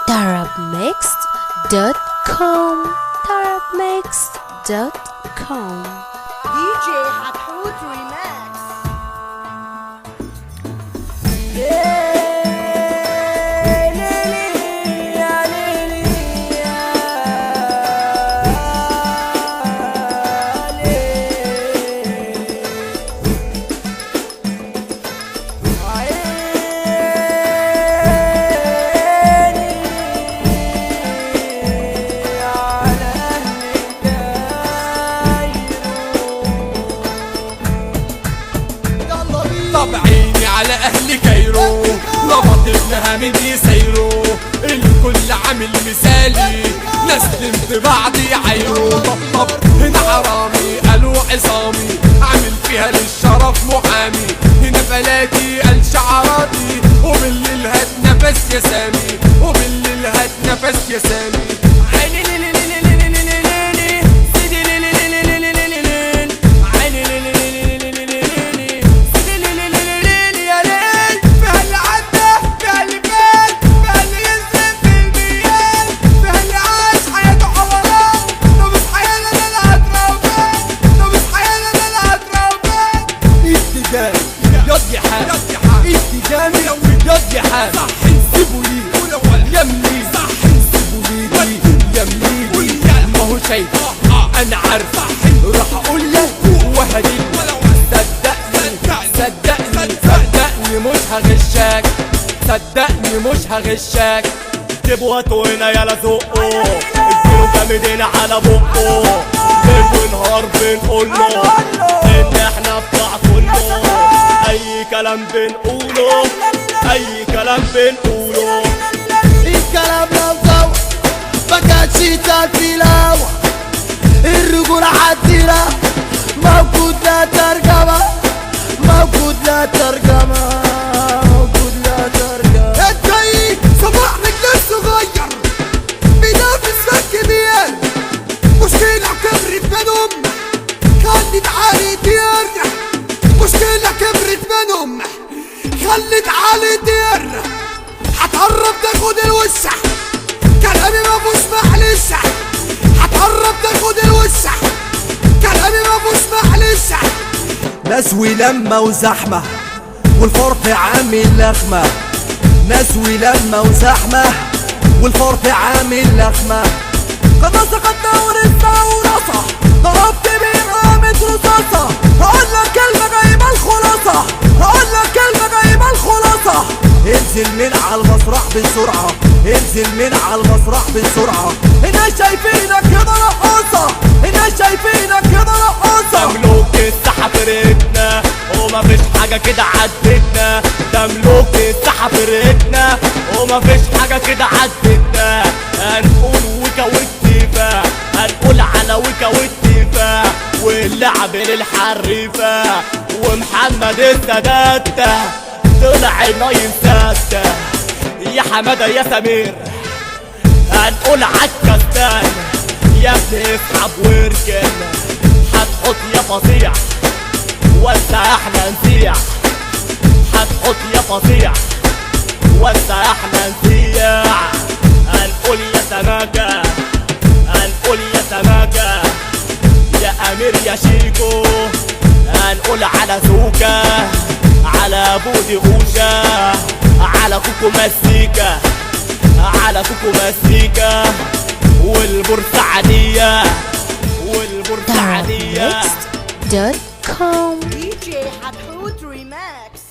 tarabmixed.com tarabmixed.com DJ حتحوت ريماكس. طب عيني على اهل كايرو ربط ابنها من يسيرو الكل عامل مثالي نسلم في بعض يعايرو. طب هنا حرامي قالوا عصامي عامل فيها للشرف محامي هنا فلاتي قال شعراتي وبالليل هات نفس يا سامي وبالليل هات نفس يا سامي. يضي حال اتجامي يضي حال سيبوا لي يملي سيبوا لي يملي ما هو شايف انا عارف راح اقول لك وهدي صدقني مش هغشاك صدقني مش هغشاك. جيبوا هاتوا هنا يلا زقوا اديله جامدين على بقه ليل ونهار بنقوله ان احنا بتاع كله اي كلام بنقوله اي كلام بنقوله. الكلام لو زوق ما كانش يتقال في الهوا الرجولة حديرة موجود لا ترجمة موجود لا ترجمة موجود لا ترجمة. الجاي صباح رجل الصغير بينافس فك كبير مشكلة كبرت منهم خلت علي دير مشكلة كبرت منهم خلت علي دير هتقرب تاخد الوسع كلامي مفوش محلسة هتقرب تاخد الوسع كلامي مفوش محلسة. ناس ولما وزحمة والفرق عامل لخمة ناس ولما وزحمة والفرق عامل لخمة. خلاص قد دور الثورة ضربت بإقامة رصاصة هقول لك كلمة جايبة الخلاصة هقول لك كلمة جايبة الخلاصة. انزل من على المسرح بسرعة انزل من على المسرح بسرعة الناس شايفينك كده رقاصة الناس شايفينك كده رقاصة. مملوك الساحة فرقتنا ومفيش حاجة كده عدتنا مملوك الساحة فرقتنا ومفيش حاجة كده عدتنا. هنقول وكا والتيفا هنقول على وكا والتيفا واللعب للحريفة ومحمد السادات طلع نايم سادة يا حمادة يا سمير. هنقول عالكستان يا ابني اسحب واركن هتحط يا فظيع وانسى احنا نسيع هتحط يا فظيع وانسى احنا نسيع. هنقول يا سماكة هنقول يا سماكة يا امير يا شيكو هنقول على زوكا على بودي غوشة على كوكو مزيكا على كوكو مزيكا والبورسعيدية tarabmixed.com DJ حتحوت ريماكس.